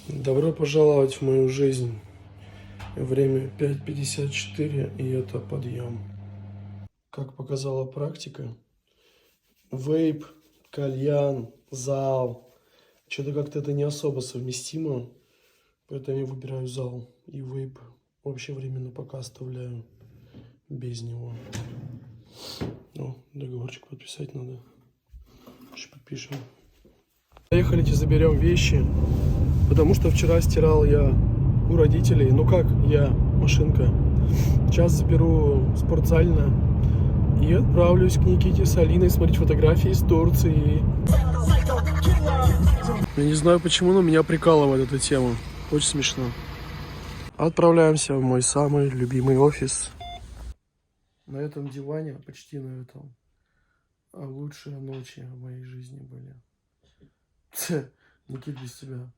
Добро пожаловать в мою жизнь. Время 5:54, и это подъем. Как показала практика, вейп, кальян, зал, что-то как-то это не особо совместимо, поэтому я выбираю зал и вейп. Вообще временно пока оставляю без него. Договорчик подписать надо. Сейчас подпишем. Поехали, заберем вещи, потому что вчера стирал я у родителей. Машинка. Сейчас заберу спортзально и отправлюсь к Никите с Алиной смотреть фотографии из Турции. Я не знаю почему, но меня прикалывает эта тема. Очень смешно. Отправляемся в мой самый любимый офис. На этом диване, почти на этом, лучшие ночи в моей жизни были. Никит без тебя.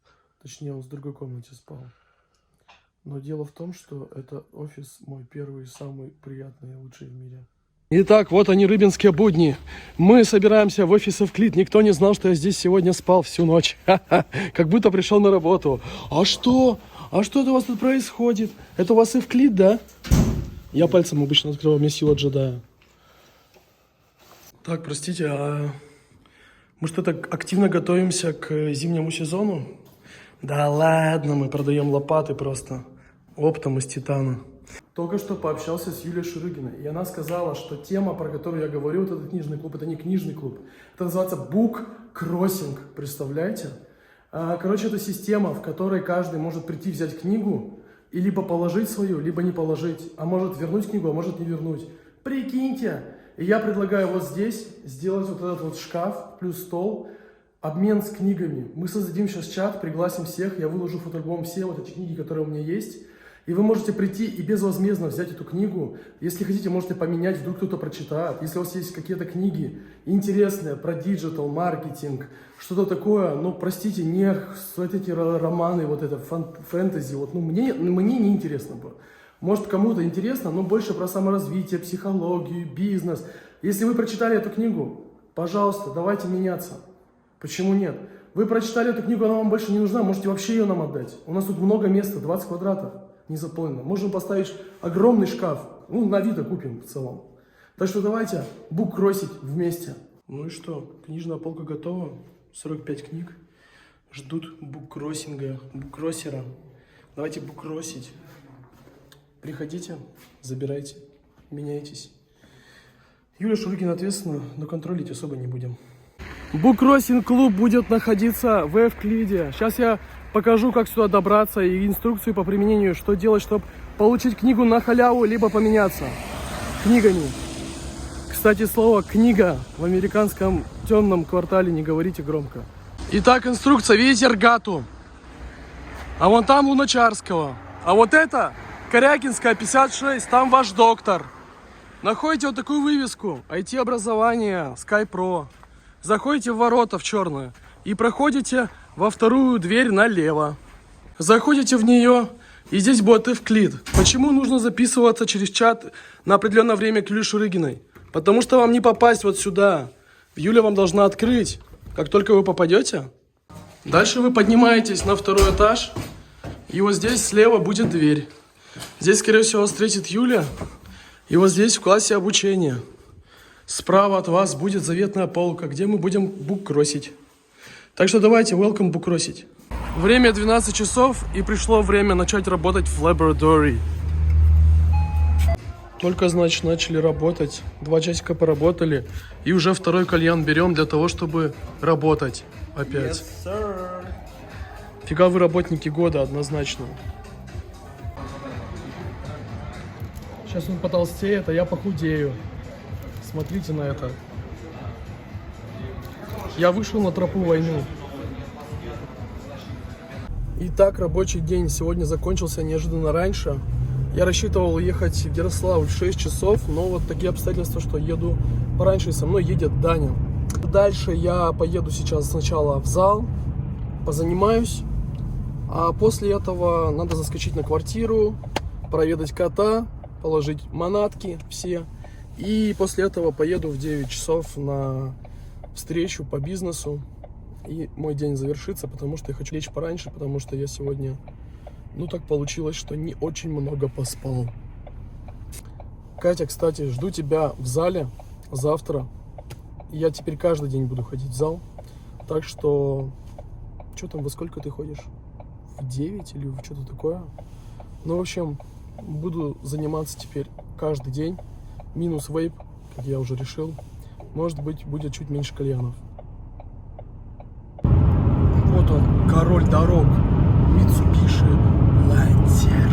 Точнее, он в другой комнате спал. Но дело в том, что это офис мой первый, самый приятный и лучший в мире. Итак, вот они, рыбинские будни. Мы собираемся в офис Эвклид. Никто не знал, что я здесь сегодня спал всю ночь. Как будто пришел на работу. А что? А что это у вас тут происходит? Это у вас Эвклид, да? Я пальцем обычно открываю, мне сила джедая. Так, простите, мы что-то активно готовимся к зимнему сезону? Да ладно, мы продаем лопаты просто оптом из титана. Только что пообщался с Юлией Шурыгиной, и она сказала, что тема, про которую я говорю, вот этот книжный клуб, это не книжный клуб. Это называется Book Crossing, представляете? Короче, это система, в которой каждый может прийти взять книгу и либо положить свою, либо не положить, а может вернуть книгу, а может не вернуть. Прикиньте! И я предлагаю вот здесь сделать вот этот вот шкаф плюс стол, обмен с книгами. Мы создадим сейчас чат, пригласим всех, я выложу в фотоальбом все вот эти книги, которые у меня есть. И вы можете прийти и безвозмездно взять эту книгу. Если хотите, можете поменять, вдруг кто-то прочитает. Если у вас есть какие-то книги интересные про диджитал, маркетинг, что-то такое, простите, не вот эти романы, вот это фэнтези, мне не интересно было. Может, кому-то интересно, но больше про саморазвитие, психологию, бизнес. Если вы прочитали эту книгу, пожалуйста, давайте меняться. Почему нет? Вы прочитали эту книгу, она вам больше не нужна, можете вообще ее нам отдать. У нас тут много места, 20 квадратов, не заполнено. Можем поставить огромный шкаф, на Авито купим в целом. Так что давайте буккроссить вместе. Ну и что, книжная полка готова, 45 книг. Ждут буккроссинга, буккроссера. Давайте буккроссить. Приходите, забирайте, меняйтесь. Юлия Шурыгина ответственна, но контролить особо не будем. Буккроссинг клуб будет находиться в Эвклиде. Сейчас я покажу, как сюда добраться и инструкцию по применению, что делать, чтобы получить книгу на халяву, либо поменяться книгами. Кстати, слово «книга» в американском темном квартале не говорите громко. Итак, инструкция. Видите Ргату? А вон там Луначарского. А вот это Корякинская, 56, там ваш доктор. Находите вот такую вывеску. IT-образование, SkyPro. Заходите в ворота в черную и проходите во вторую дверь налево. Заходите в нее, и здесь будет Эвклид. Почему нужно записываться через чат на определенное время к Юлии Шурыгиной? Потому что вам не попасть вот сюда. Юля вам должна открыть, как только вы попадете. Дальше вы поднимаетесь на второй этаж, и вот здесь слева будет дверь. Здесь, скорее всего, вас встретит Юля, и вот здесь в классе обучения. Справа от вас будет заветная полка, где мы будем буккроссить. Так что давайте, welcome буккроссить. Время 12 часов, и пришло время начать работать в laboratory. Только, значит, начали работать. 2 часика поработали, и уже второй кальян берем для того, чтобы работать опять. Yes, sir. Фига вы работники года, однозначно. Сейчас он потолстеет, а я похудею. Смотрите на это. Я вышел на тропу войны. Итак, рабочий день сегодня закончился неожиданно раньше. Я рассчитывал ехать в Ярославль в 6 часов, но вот такие обстоятельства, что еду пораньше, и со мной едет Даня. Дальше я поеду сейчас сначала в зал, позанимаюсь, а после этого надо заскочить на квартиру, проведать кота, положить манатки все. И после этого поеду в 9 часов на встречу по бизнесу. и мой день завершится, потому что я хочу лечь пораньше, потому что я сегодня, ну так получилось, что не очень много поспал. Катя, кстати, жду тебя в зале завтра. Я теперь каждый день буду ходить в зал. Так что, что там, во сколько ты ходишь? В 9 или в что-то такое? Ну, в общем, буду заниматься теперь каждый день. Минус вейп, как я уже решил. Может быть, будет чуть меньше кальянов. Вот он, король дорог. Mitsubishi Lancer.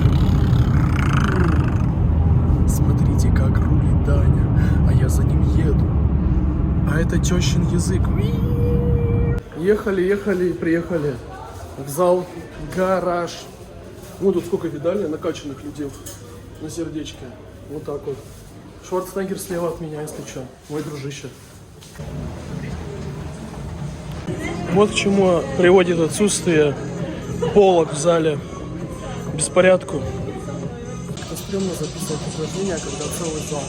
Смотрите, как рулит Даня, а я за ним еду. А это тещин язык. Ехали, приехали в зал гараж. Ну, тут сколько видали накачанных людей на сердечке. Вот так вот. Шварценеггер слева от меня, если что. Мой дружище. Вот к чему приводит отсутствие полок в зале. Беспорядку. Это стрёмно записывать упражнения, когда целый зал.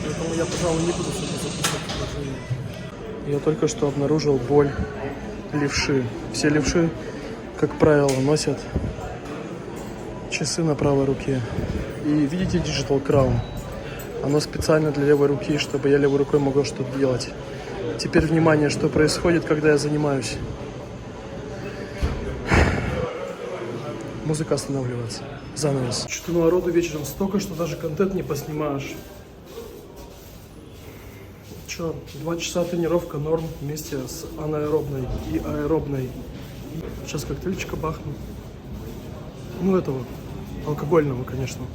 Поэтому я, пожалуй, не буду сегодня записывать упражнения. Я только что обнаружил боль левши. Все левши, как правило, носят часы на правой руке. И видите Digital Crown? Оно специально для левой руки, чтобы я левой рукой могла что-то делать. Теперь внимание, что происходит, когда я занимаюсь. Музыка останавливается. Занавес. Что-то народу вечером столько, что даже контент не поснимаешь. Че, 2 часа тренировка норм вместе с анаэробной и аэробной. Сейчас коктейльчика бахну. Ну, этого, алкогольного, конечно.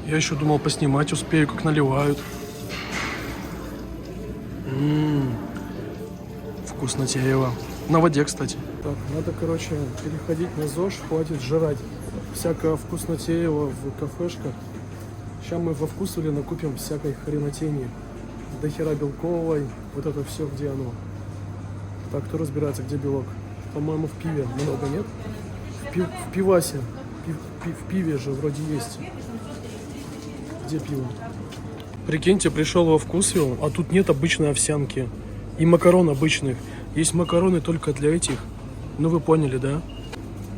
Я еще думал поснимать успею, как наливают. Вкуснотеево. На воде, кстати. Так, надо, короче, переходить на ЗОЖ, хватит жрать всякое вкуснотеево в кафешках. Сейчас мы во вкусвиле накупим всякой хренотени. До хера белковой, вот это все, где оно. Так, кто разбирается, где белок? По-моему, в пиве много, нет? В пивасе. В пиве же вроде есть. Где пиво? Прикиньте, пришел во вкусвилл, а тут нет обычной овсянки. И макарон обычных. Есть макароны только для этих. Ну, вы поняли, да?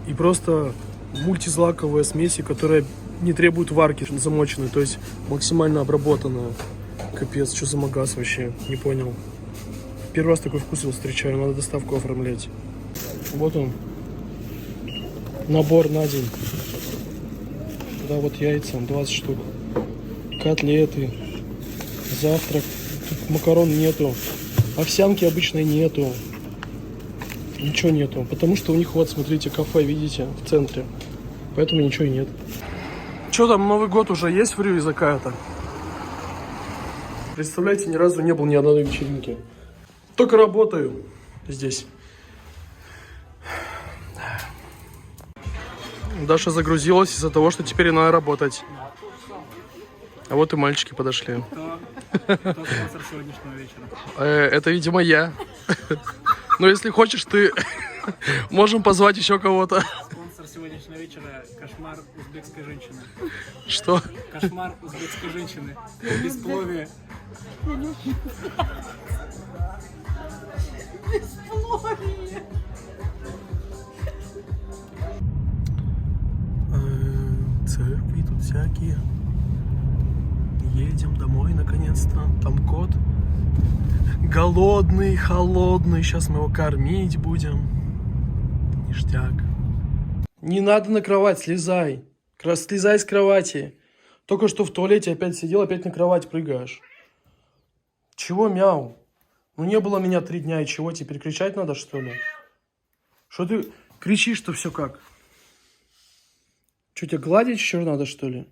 И просто мультизлаковая смесь, которая не требует варки замоченной, то есть максимально обработанная. Капец, что за магаз вообще? Не понял. Первый раз такой вкусвилл встречаю, надо доставку оформлять. Вот он. Набор на день. Да, вот яйца, 20 штук. Котлеты. Завтрак. Тут макарон нету. Овсянки обычной нету. Ничего нету. Потому что у них, вот, смотрите, кафе, видите, в центре. Поэтому ничего и нет. Что там, Новый год уже есть в Рюе какая-то? Представляете, ни разу не был ни одной вечеринки. Только работаю здесь. Даша загрузилась из-за того, что теперь надо работать. А вот и мальчики подошли. Кто спонсор сегодняшнего вечера? Это, видимо, я. Но если хочешь, ты можем позвать еще кого-то. Спонсор сегодняшнего вечера – кошмар узбекской женщины. Что? Кошмар узбекской женщины. Бесплодие. Бесплодие. Церкви тут всякие. Едем домой наконец-то. Там кот. Голодный, холодный. Сейчас мы его кормить будем. Ништяк. Не надо на кровать, слезай. Слезай с кровати. Только что в туалете опять сидел, опять на кровать прыгаешь. Чего мяу? Ну не было меня 3 дня, и чего, теперь кричать надо, что ли? Что ты кричишь-то все как? Что, тебе гладить еще надо, что ли?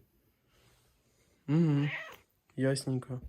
Угу. Ясненько.